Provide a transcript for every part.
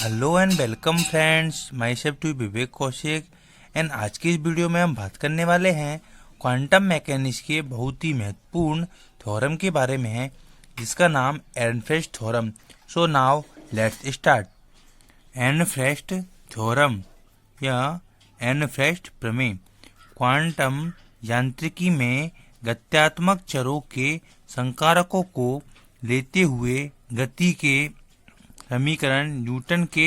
Hello and welcome friends, myself to Vivek Kaushik. And आज की इस वीडियो में हम बात करने वाले हैं क्वांटम मैकेनिक्स के बहुत ही महत्वपूर्ण थ्योरम के बारे में है, जिसका नाम Ehrenfest theorem. So now let's start. Ehrenfest theorem या एर्नफेस्ट प्रमेय क्वांटम यांत्रिकी में गत्यात्मक चरों के संकारकों को लेते हुए गति के समीकरण न्यूटन के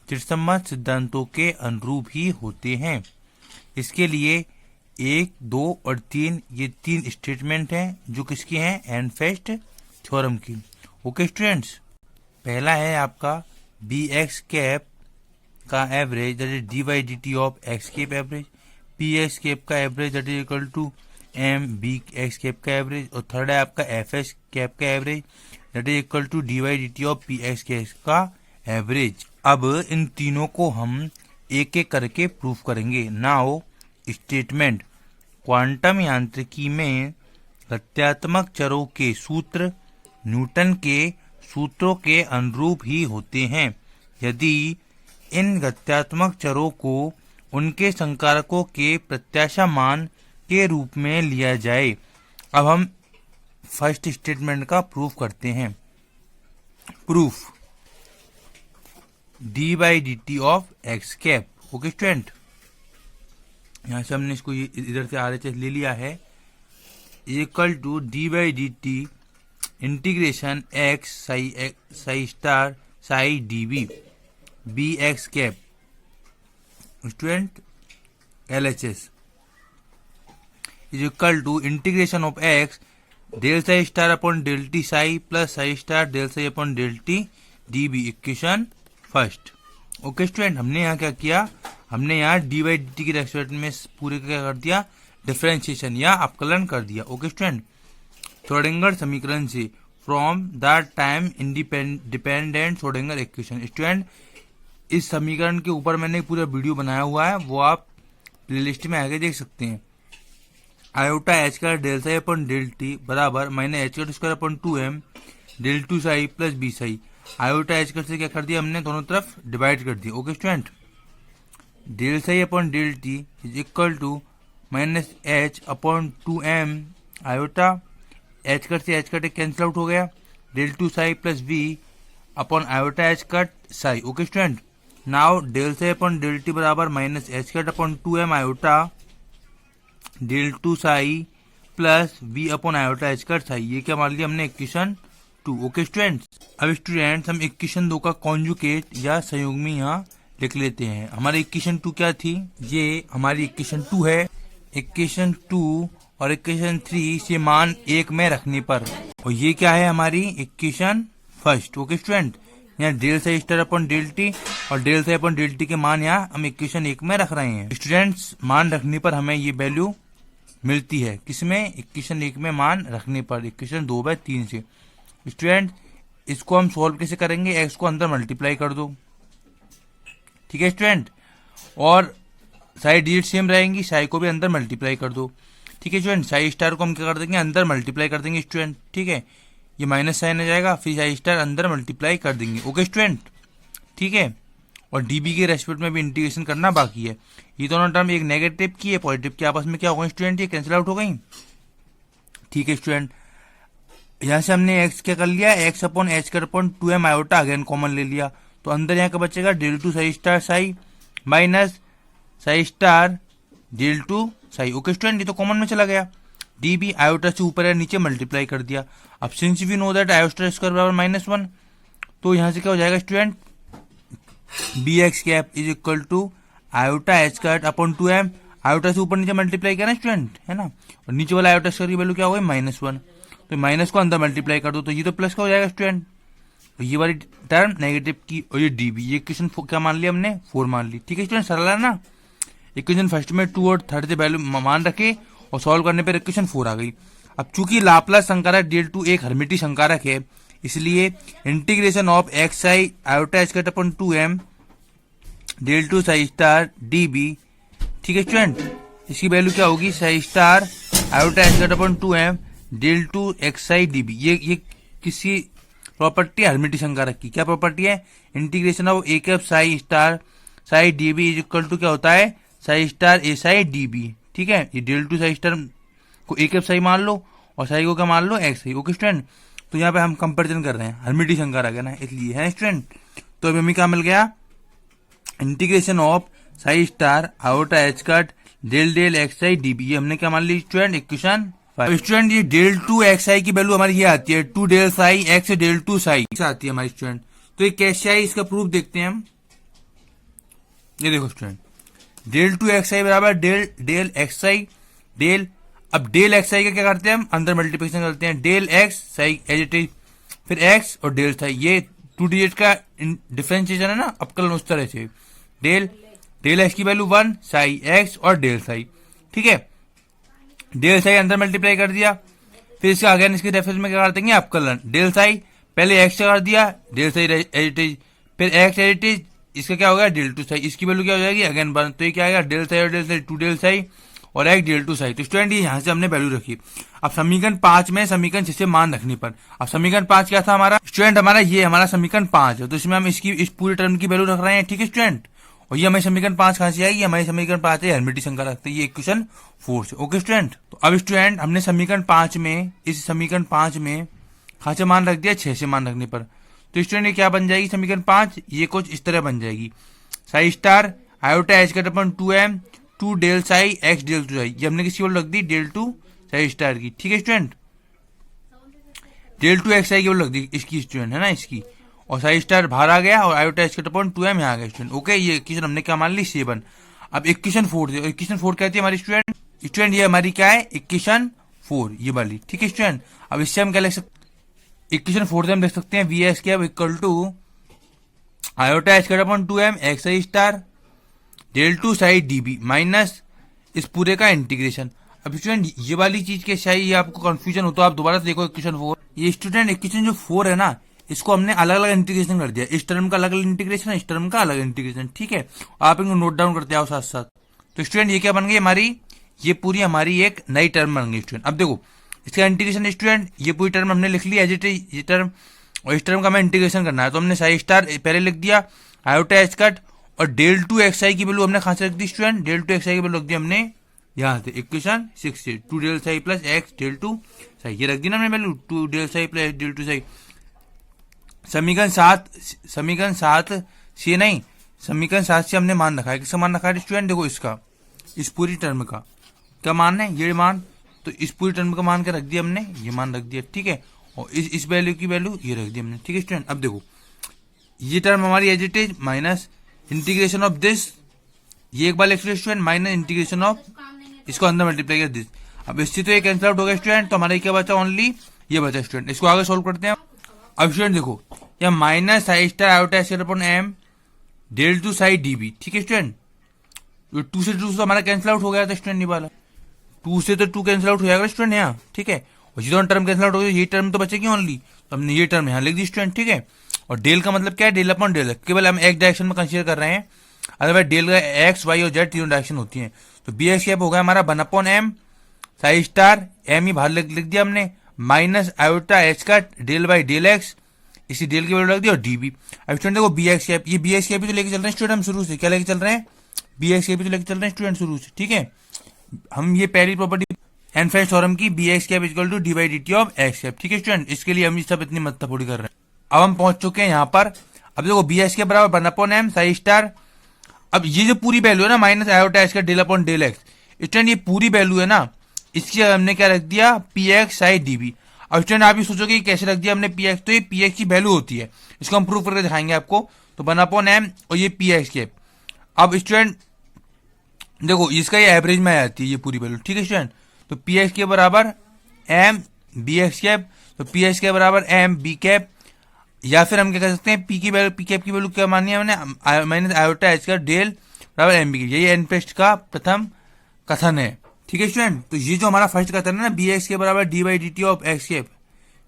त्रिसम्मत सिद्धांतों के अनुरूप ही होते हैं। इसके लिए 1, 2 और 3 ये 3 स्टेटमेंट हैं जो किसकी हैं, एर्नफेस्ट थ्योरम की। ओके स्टूडेंट्स, पहला है आपका बी एक्स कैप का average that is d by d t of x cap average, P x cap का average that is equal to M B x cap का एवरेज, और third है आपका एफ एस कैप का average that is equal to d by d t of P x cap का average. अब इन तीनों को हम एक एक करके प्रूफ करेंगे। नाउ स्टेटमेंट, क्वांटम यांत्रिकी में गत्यात्मक चरों के सूत्र न्यूटन के सूत्रों के अनुरूप ही होते हैं यदि इन गत्यात्मक चरों को उनके संकारकों के प्रत्याशा मान के रूप में लिया जाए। अब हम फर्स्ट स्टेटमेंट का प्रूफ करते हैं। Proof, D by d t of x cap. Okay student, यहां से हमने इसको इधर से RHS ले लिया है, equal to d by d t integration x psi star psi d v v x cap student LHS is equal to integration of x del psi star upon del t psi plus psi star del psi upon del t d v, equation first. Okay student, हमने यहाँ क्या किया, हमने यहाँ d by d t के respect में पूरे क्या कर दिया, डिफरेंशिएशन या अपकलन कर दिया। ओके स्टूडेंट, श्रोडिंगर समीकरण से from the time dependent Schrodinger equation. Student, इस समीकरण के ऊपर मैंने पूरा वीडियो बनाया हुआ है, वो आप प्लेलिस्ट में आगे देख सकते हैं। आयोटा एच का del psi upon del t बराबर माइनस एच का square upon 2m del 2 psi plus V psi. Iota h का से क्या कर दिया हमने, दोनों तरफ डिवाइड कर दिया। Okay student, del psi upon del t is equal to minus h upon 2m iota h cut से एच कट कैंसिल आउट हो गया, del 2 psi plus b upon iota h cut psi. Okay student, now del psi upon del t बराबर minus h cut upon 2m iota del 2 psi plus b upon iota h cut psi. ये क्या मान लिया हमने, equation 2। Okay students, अब students हम equation 2 का conjugate या संयुग्मी यहाँ लिख लेते हैं। हमारी इक्वेशन 2 क्या थी, ये हमारी इक्वेशन 2 है। इक्वेशन 2 और इक्वेशन 3 से मान 1 में रखने पर, और ये क्या है हमारी इक्वेशन फर्स्ट। ओके स्टूडेंट, यहाँ del psi star upon del t और del psi upon del t के मान यहाँ हम इक्वेशन 1 में रख रहे हैं। स्टूडेंट्स, मान रखने पर हमें ये वैल्यू मिलती है, किसमें, इक्वेशन 1 में मान रखने पर, इक्वेशन 2/3 से। स्टूडेंट, इसको हम सॉल्व कैसे करेंगे, एक्स को अंदर मल्टीप्लाई कर दो, ठीक है स्टूडेंट, और साई डिजिट सेम रहेंगी, साई को भी अंदर मल्टीप्लाई कर दो, ठीक है स्टूडेंट। साई स्टार को हम क्या कर देंगे, अंदर मल्टीप्लाई कर देंगे स्टूडेंट, ठीक है, ये माइनस साइन आ जाएगा, फिर साई स्टार अंदर मल्टीप्लाई कर देंगे। ओके स्टूडेंट, ठीक है, और डीबी के रेस्पेक्ट में भी इंटीग्रेशन करना बाकी है। ये दोनों टर्म, एक नेगेटिव की है पॉजिटिव की, आपस में क्या होगा स्टूडेंट, ये कैंसिल आउट हो गई, ठीक है स्टूडेंट। यहाँ से हमने एक्स क्या कर लिया, एक्स अपॉन एच कर upon 2m iota again common ले लिया, तो अंदर यहाँ का बचेगा del 2 psi star psi minus psi star del 2 psi. Okay student, ये तो कॉमन में चला गया, डीबी आयोटा से ऊपर है नीचे मल्टीप्लाई कर दिया। अब since we know that iota square बराबर -1, तो यहाँ से क्या हो जाएगा student, v x cap is equal to iota h cut upon 2m, iota से ऊपर नीचे मल्टीप्लाई करना स्टूडेंट, है ना, और नीचे वाला आयोटा स्क्वायर की वैल्यू क्या हो गई, -1, तो माइनस को अंदर मल्टीप्लाई कर दो, तो ये तो प्लस का हो जाएगा स्टूडेंट, तो ये वाली टर्म नेगेटिव की, और ये डीबी, ये इक्वेशन क्या मान लिया हमने, 4 मान ली, ठीक है स्टूडेंट, सरल है ना। इक्वेशन फर्स्ट में 2 और थर्ड से वैल्यू मान रखे और सॉल्व करने पर इक्वेशन 4 आ गई। अब चूंकि लाप्लास संकारक डेल 2 एक हर्मिटिक संकारक है, इसलिए integration of x psi iota h cut upon 2m del 2 psi star d v, ठीक है स्टूडेंट, इसकी वैल्यू क्या होगी, psi star iota h cut upon 2m del 2 x i d v. ये किसी प्रॉपर्टी हर्मिटियन संकारक की। क्या प्रॉपर्टी है? Integration of A cap psi star psi d v is equal to क्या होता है? Psi star A psi d v. ठीक है, ये डेल टू साई स्टार को ए कैप साई मान लो और साई को क्या मान लो? X psi. ओके स्टूडेंट, तो यहाँ पे हम कंपेरिजन कर रहे हैं, हर्मिटियन संकारक है ना, इसलिए है स्टूडेंट। तो अभी हमें क्या मिल गया? Integration of psi star iota h cut del del x i d v, ये हमने क्या मान ली स्टूडेंट? इक्वेशन। स्टूडेंट ये डेल टू एक्स आई की वैल्यू हमारी ये आती है 2 del psi x del two psi आती है हमारी स्टूडेंट। तो ये कैसे आई इसका प्रूफ देखते हैं हम। ये देखो student, del two x i बराबर del del x i del, अब डेल एक्स आई का क्या करते हैं हम? अंदर मल्टीप्लिकेशन करते हैं, del x psi as it is, फिर एक्स और डेल साई, ये 2 डिजिट का डिफरेंशिएशन है ना, अपकलन उस तरह से। डेल डेल एक्स की वैल्यू 1 साई एक्स और डेल साई। ठीक है, डेल साई अंदर मल्टीप्लाई कर दिया, फिर इसका अगेन इसके रेफरेंस में क्या कर देंगे? अपकलन। डेल साई पहले एक्स कर दिया, del psi as it is, फिर एक्स एज इट इज, इसका क्या हो गया? डेल टू साई, इसकी वैल्यू क्या हो जाएगी? अगेन 1, तो ये क्या आएगा? डेल साई और डेल साई 2 डेल साई और एक डेल टू साई। तो स्टूडेंट ये यहाँ से हमने वैल्यू रखी। अब समीकरण 5 में समीकरण 6 से मान रखने पर, अब समीकरण 5 क्या था हमारा स्टूडेंट? हमारा ये हमारा समीकरण 5 है, तो इसमें हम इसकी इस पूरे टर्म की वैल्यू रख रहे हैं। ठीक है स्टूडेंट, और ये हमारी समीकरण 5 कहां से आएगी? हमारी समीकरण 5 है हर्मिटियन संकारक रखते हैं, ये इक्वेशन 4 से। ओके स्टूडेंट, तो अब स्टूडेंट हमने समीकरण 5 में, इस समीकरण 5 में कहां से मान रख दिया? 6 से मान रखने पर। तो स्टूडेंट ये क्या बन जाएगी समीकरण 5? ये कुछ इस तरह बन जाएगी, psi star iota h cut upon 2m 2 del psi x del two psi, ये हमने किसी और रख दी डेल टू साई स्टार की। ठीक है student, del two x i की रख दी इसकी स्टूडेंट है ना, इसकी, और साई स्टार बाहर आ गया और iota h cut upon 2m यहाँ आ गया स्टूडेंट। ओके, ये इक्वेशन हमने क्या मान ली? 7। अब इक्वेशन 4 दे, इक्वेशन 4 कहती है हमारी स्टूडेंट, ये हमारी क्या है? इक्वेशन 4 ये वाली। ठीक है स्टूडेंट, अब इससे हम क्या लिख सकते? इक्वेशन 4 से हम लिख सकते हैं v x cap equal to iota h cut upon 2m x i star del two psi d v minus इस पूरे का इंटीग्रेशन। अब स्टूडेंट ये वाली चीज के शायद ये आपको कंफ्यूजन हो तो आप दोबारा से देखो इक्वेशन 4। ये स्टूडेंट इक्वेशन जो 4 है ना, इसको हमने अलग अलग इंटीग्रेशन कर दिया, इस टर्म का अलग अलग इंटीग्रेशन, इस टर्म का अलग इंटीग्रेशन। ठीक है, आप इनको नोट डाउन करते आओ साथ साथ। तो स्टूडेंट ये क्या बन गई हमारी? ये पूरी हमारी एक नई टर्म बन गई स्टूडेंट। अब देखो इसका इंटीग्रेशन स्टूडेंट, ये पूरी टर्म हमने लिख ली एज इट इज, ये टर्म, और इस टर्म का हमें इंटीग्रेशन करना है, तो हमने साई स्टार पहले लिख दिया, आयोटा एच कट और डेल टू एक्स आई की वैल्यू हमने कहां से रख दी student? Del two x i की वैल्यू रख दी हमने यहाँ से इक्वेशन 6 से, 2 del psi plus x del two psi, ये रख दी ना हमने value 2 del psi plus del two psi. समीकरण 7 से नहीं, समीकरण 7 से हमने मान रखा है, किसका मान रखा है स्टूडेंट? देखो इसका, इस पूरी टर्म का क्या मान है? ये मान, तो इस पूरी टर्म का मान क्या रख दिया हमने? ये मान रख दिया। ठीक है, और इस वैल्यू की वैल्यू ये रख दी हमने। ठीक है स्टूडेंट, अब देखो ये टर्म हमारी as it is minus integration of this, ये एक बार लिख स्टूडेंट, माइनस इंटीग्रेशन ऑफ इसको अंदर मल्टीप्लाई कर दिस। अब इससे तो ये कैंसिल आउट हो गया स्टूडेंट, तो हमारा क्या बचा? ओनली ये बचा स्टूडेंट। इसको आगे सोल्व करते हैं। अब स्टूडेंट देखो यह minus psi star iota h upon m del two psi d v. ठीक है स्टूडेंट, 2 से 2 तो हमारा कैंसिल आउट हो गया था स्टूडेंट, ये वाला 2 से तो 2 कैंसिल आउट हो जाएगा स्टूडेंट यहाँ। ठीक है, और ये दोनों टर्म कैंसिल आउट हो गई, ये टर्म तो बचेगी ओनली, तो हमने ये टर्म यहाँ लिख दी स्टूडेंट। ठीक है, और डेल का मतलब क्या है? डेल अपॉन डेल, केवल हम एक डायरेक्शन में कंसीडर कर रहे हैं, अदरवाइज डेल का एक्स वाई और जेड तीनों डायरेक्शन होती हैं। तो बी एक्स कैप हो गया हमारा 1 upon m psi star m ही बाहर लिख दिया हमने, माइनस आयोटा एच का डेल बाई डेल एक्स, इसी डेल की वैल्यू रख दी, और डीबी। अब स्टूडेंट देखो बी एक्स कैप, ये बी एक्स कैप भी तो लेके चल रहे हैं स्टूडेंट हम शुरू से, क्या लेके चल रहे हैं? बी एक्स कैप भी तो लेके चल रहे हैं स्टूडेंट शुरू से। ठीक है, हम ये पहली प्रॉपर्टी एनफेस थ्योरम की v x cap equal to d by d t of x cap. ठीक है स्टूडेंट, इसके लिए हम ये सब इतनी मत्थाफोड़ी कर रहे हैं। अब हम पहुंच चुके हैं यहाँ पर। अब देखो बी एक्स के बराबर 1 अपॉन एम साई स्टार, अब ये जो पूरी वैल्यू है ना माइनस आयोटा एच का del upon del x, student ये पूरी वैल्यू है ना, इसकी हमने क्या रख दिया? P x psi d B. अब स्टूडेंट आप ये सोचोगे कि कैसे रख दिया हमने पी एक्स, तो ये पी एक्स की वैल्यू होती है, इसको हम प्रूव करके दिखाएंगे आपको। तो 1 अपॉन एम और ये पी एक्स कैप। अब स्टूडेंट देखो इसका ये एवरेज में आ जाती है ये पूरी वैल्यू। ठीक है स्टूडेंट, तो पी एक्स के बराबर एम बी एक्स कैप, तो पी एक्स के बराबर एम बी कैप, या फिर हम क्या कर सकते हैं पी की वैल्यू, पी कैप की वैल्यू क्या मानी है हमने? माइनस आयोटा एच का डेल बराबर एम बी कैप। यही एनपेस्ट का प्रथम कथन है। ठीक है स्टूडेंट, तो ये जो हमारा फर्स्ट कथन है ना बी एक्स के बराबर d by d t of x cap.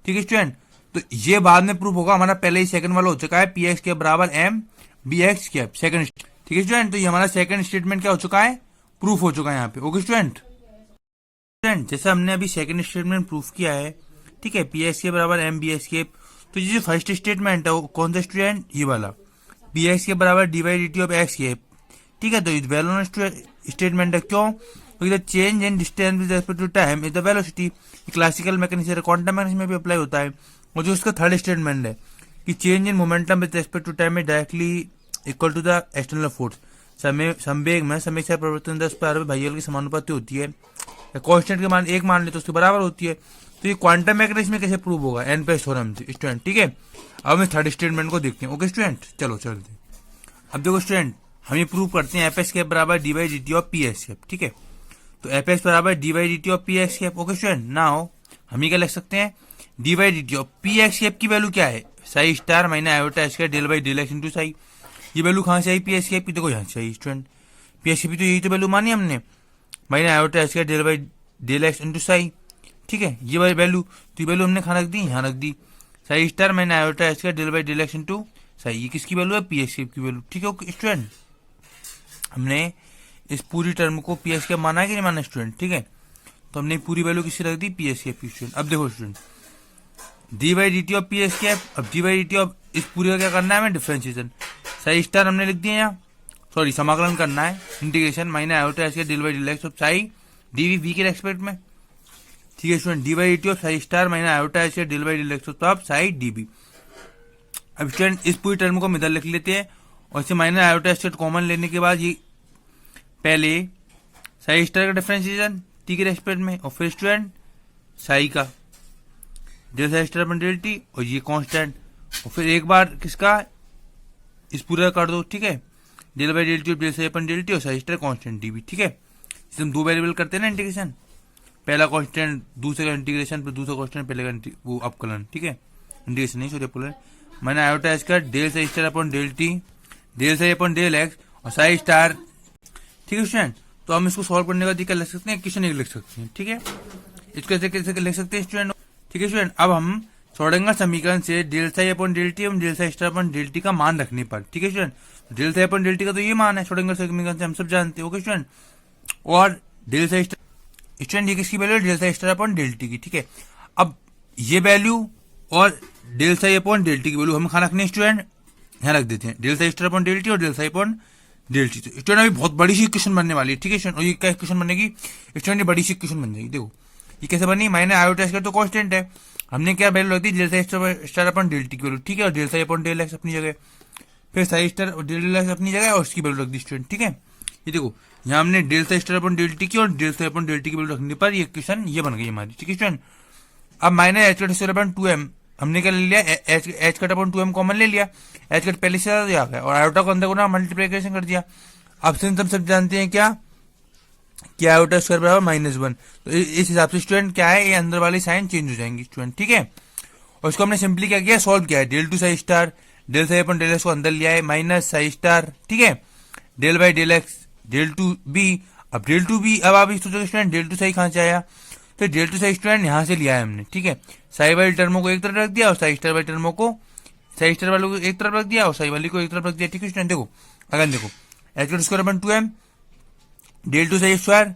ठीक है स्टूडेंट, तो ये बाद में प्रूफ होगा, हमारा पहले ही सेकंड वाला हो चुका है पी एक्स के बराबर m B x cap second. ठीक है स्टूडेंट, तो ये हमारा सेकंड स्टेटमेंट क्या हो चुका है? प्रूफ हो चुका है यहाँ पे। ओके स्टूडेंट, जैसे हमने अभी सेकंड स्टेटमेंट प्रूफ किया है, ठीक है, पी एक्स के बराबर एम बी एक्स कैप, तो ये जो फर्स्ट स्टेटमेंट है वो कौन सा स्टूडेंट, ये वाला, बी एक्स के बराबर d by d t of x के, ठीक है। तो वेल नोन स्टेटमेंट है, क्यों, क्योंकि the change in distance with respect to time is the velocity. Classical mechanics quantum mechanics में भी अप्लाई होता है। और जो उसका थर्ड स्टेटमेंट है कि change in momentum with respect to time में directly equal to the external force. संवेग में समय से परिवर्तन 10 की समानुपाती होती है। कांस्टेंट के मान 1 मान ले तो उसके बराबर होती है। तो ये क्वांटम मैकेनिक्स में कैसे प्रूव होगा, एनपेस थ्योरम से स्टूडेंट, ठीक है। अब हम थर्ड स्टेटमेंट को देखते हैं। ओके स्टूडेंट, चलो चलते हैं। अब देखो स्टूडेंट, हम ये प्रूव करते हैं एफ एस के बराबर d by d t of P x cap, ठीक है। तो एफ एस बराबर d by d t of P x cap. Okay student, now हम ये क्या लिख सकते हैं, d by d t of P x cap की वैल्यू क्या है, psi star minus iota h का del by del x into psi. ये वैल्यू कहाँ से आई, पी एक्स कैप की, देखो यहाँ से आई स्टूडेंट। पी एक्स कैप की तो यही तो वैल्यू मानी हमने, माइनस आयोटा एच का del by del x into psi, ठीक है। ये वाली वैल्यू, तो ये वैल्यू हमने कहाँ रख दी, यहाँ रख दी, psi star minus iota h का del by del x into psi. ये किसकी वैल्यू है, पी एक्स कैप की वैल्यू, ठीक है। ओके स्टूडेंट, हमने इस पूरी टर्म को पी एक्स कैप माना है कि नहीं माना स्टूडेंट, ठीक है। तो हमने पूरी वैल्यू किसकी रख दी, पी एक्स कैप की स्टूडेंट। अब देखो student, d by d t of P x cap, अब d by d t of इस पूरी का क्या करना है हमें, डिफरेंशिएशन। साई स्टार हमने लिख दिया यहाँ, सॉरी समाकलन करना है, इंटीग्रेशन माइनस आयोटा एच का del by del x of psi d v के रेस्पेक्ट में, ठीक है student. D by d t of psi star minus iota h का del by del x of psi d B. अब student इस पूरी term को हम इधर लिख लेते हैं और इसे माइनस आयोटा एच कॉमन लेने के बाद ये पहले साई स्टार का डिफरेंशिएशन टी के रेस्पेक्ट में, और फिर स्टूडेंट साई का डेल साई स्टार अपन डेल टी, और ये कांस्टेंट, और फिर एक बार किसका इस पूरा कर दो, ठीक है। Del by del t del psi upon del t और साई स्टार कांस्टेंट डी भी, ठीक है। इसे हम दो वेरिएबल करते हैं ना इंटीग्रेशन, पहला कांस्टेंट दूसरे का इंटीग्रेशन, फिर दूसरा कांस्टेंट पहले का वो अपकलन, ठीक है। इंटीग्रेशन नहीं सॉरी अपकलन। मैंने आयोटा एच का डेल साई स्टार अपन डेल टी डेल साई अपन डेल एक्स और साई स्टार, ठीक है स्टूडेंट। तो हम इसको सॉल्व करने का तरीका लिख सकते हैं, क्वेश्चन एक लिख सकते हैं, ठीक है। इसको कैसे लिख सकते हैं स्टूडेंट, ठीक है स्टूडेंट। अब हम श्रोडिंगर समीकरण से डेल साई अपन डेल टी एवं डेल साई स्टार अपन डेल टी का मान रखने पर, ठीक है स्टूडेंट। डेल साई अपन डेल टी का तो ये मान है श्रोडिंगर समीकरण से हम सब जानते हैं, ओके स्टूडेंट। और डेल साई स्टार स्टूडेंट ये किसकी वैल्यू है, डेल साई स्टार अपन डेल टी की, ठीक है। अब ये वैल्यू और डेल साई अपन डेल टी की वैल्यू हम कहाँ रखने स्टूडेंट, यहाँ रख देते हैं, डेल साई स्टार अपन डेल टी और डेल साई अपन डेल टी। स्टूडेंट अभी बहुत बड़ी सी इक्वेशन बनने वाली है, ठीक है स्टूडेंट। और ये क्या इक्वेशन बनेगी स्टूडेंट, ये बड़ी सी इक्वेशन बन जाएगी। देखो ये कैसे बनी, माइनस आयोटा एच का तो कांस्टेंट है, हमने क्या वैल्यू रख दी, डेल साई स्टार अपन डेल टी की वैल्यू, ठीक है। और डेल साई अपन डेल एक्स अपनी जगह, फिर साई स्टार और डेल एक्स अपनी जगह और उसकी वैल्यू रख दी स्टूडेंट, ठीक है। ये देखो यहाँ हमने डेल साई स्टार अपन डेल टी की और डेल साई अपन डेल टी की वैल्यू रखने पर ये इक्वेशन ये बन गई हमारी, ठीक है स्टूडेंट। अब माइनस एच कट स्क्वायर अपन 2m हमने क्या ले लिया, H cut upon 2m common ले लिया, एच कट पहले से आ गया और आयोटा को अंदर को ना मल्टीप्लिकेशन कर दिया। अब से हम सब जानते हैं क्या आयोटा स्क्वायर बराबर -1। तो इस हिसाब से स्टूडेंट क्या है, ये अंदर वाली साइन चेंज हो जाएंगी स्टूडेंट, ठीक है। और इसको हमने सिंपली क्या किया, सॉल्व किया है, del two psi star del psi अपन डेल एक्स को अंदर लिया है माइनस साई स्टार, ठीक है, del by del x del two b. अब डेल टू बी, अब आप सोचो स्टूडेंट डेल टू साई कहाँ से आया, तो डेल टू साई स्टूडेंट यहाँ से लिया है हमने, ठीक है। साई वाली टर्मों को एक तरफ रख दिया और साई स्टार वाली टर्मों को, साई स्टार वालों को एक तरफ रख दिया और साई वाली को एक तरफ रख दिया, ठीक है स्टूडेंट। देखो अगर देखो एच कट स्क्वायर अपन 2m del two psi square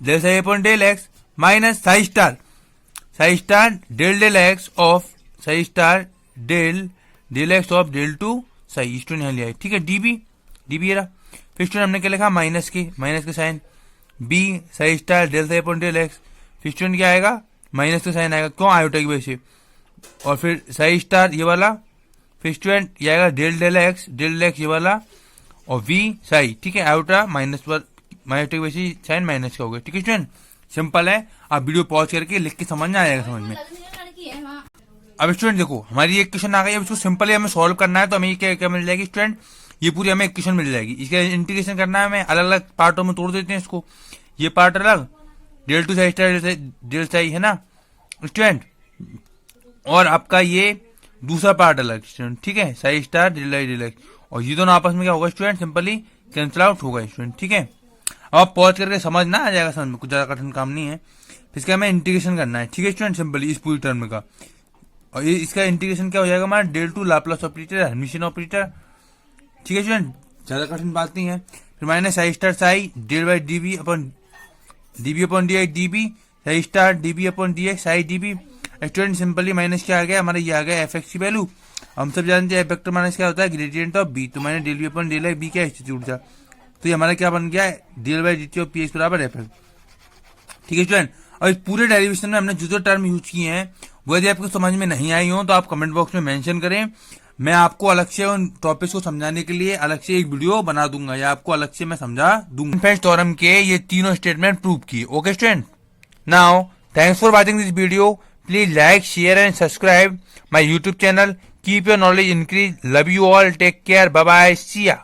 del psi upon del x minus psi star del del x of psi star del x of del two psi, student यहाँ लिया है, ठीक है। डीबी ये रहा। फिर स्टूडेंट हमने क्या लिखा, माइनस के sign b psi star del psi अपन डेल एक्स, फिर स्टूडेंट क्या आएगा, माइनस का साइन आएगा, क्यों, आयोटा की वजह से। और फिर साई स्टार ये वाला, फिर स्टूडेंट ये आएगा डेल डेल एक्स ये वाला, और वी साई, ठीक है। आयोटा माइनस पर माइनस की वजह से साइन माइनस का हो गया, ठीक है स्टूडेंट। सिंपल है, आप वीडियो पॉज करके लिख के समझ में आ जाएगा समझ में। अब स्टूडेंट देखो हमारी एक क्वेश्चन आ गई, अब इसको सिंपली हमें सॉल्व करना है। तो हमें क्या मिल जाएगी स्टूडेंट, ये पूरी हमें एक क्वेश्चन मिल जाएगी। इसका इंटीग्रेशन करना है, हमें अलग अलग पार्टों में तोड़ देते हैं इसको। ये पार्ट अलग del two psi star del psi है ना स्टूडेंट, और आपका ये दूसरा पार्ट अलग स्टूडेंट, ठीक है, psi star del i del x. और ये दोनों आपस में क्या होगा स्टूडेंट, सिंपली कैंसिल आउट होगा स्टूडेंट, ठीक है। अब आप पॉज करके समझ ना आ जाएगा समझ में, कुछ ज्यादा कठिन काम नहीं है। इसका हमें इंटीग्रेशन करना है, ठीक है स्टूडेंट, सिंपली इस पूरी टर्म का। और ये इसका इंटीग्रेशन क्या हो जाएगा हमारा, del two Laplace operator Hermitian operator, ठीक है स्टूडेंट, ज्यादा कठिन बात नहीं है। फिर minus psi star psi del by db अपन d i db psi star db अपन d x psi db. Student simply minus क्या आ गया हमारा, ये आ गया एफ एक्स की वैल्यू। हम सब जानते हैं एफ वेक्टर माइनस क्या होता है, ग्रेडियंट ऑफ बी। तो मैंने डेल बी अपन डेल बी क्या इंस्टीट्यूट था, तो ये हमारा क्या बन गया है, del by d t of P x बराबर एफ एक्स। ठीक है स्टूडेंट, और इस पूरे डेरिवेशन में हमने जो जो टर्म यूज किए हैं वो यदि आपको समझ में नहीं आई हो तो आप कमेंट बॉक्स में मेंशन करें। मैं आपको अलग से उन टॉपिक्स को समझाने के लिए अलग से एक वीडियो बना दूंगा या आपको अलग से मैं समझा दूंगा। फ्रेंड्स थ्योरम के ये तीनों स्टेटमेंट प्रूव किए। Okay student, now thanks for watching this video. Please like share and subscribe my YouTube channel. Keep your knowledge increase. Love you all, take care, bye bye, see या।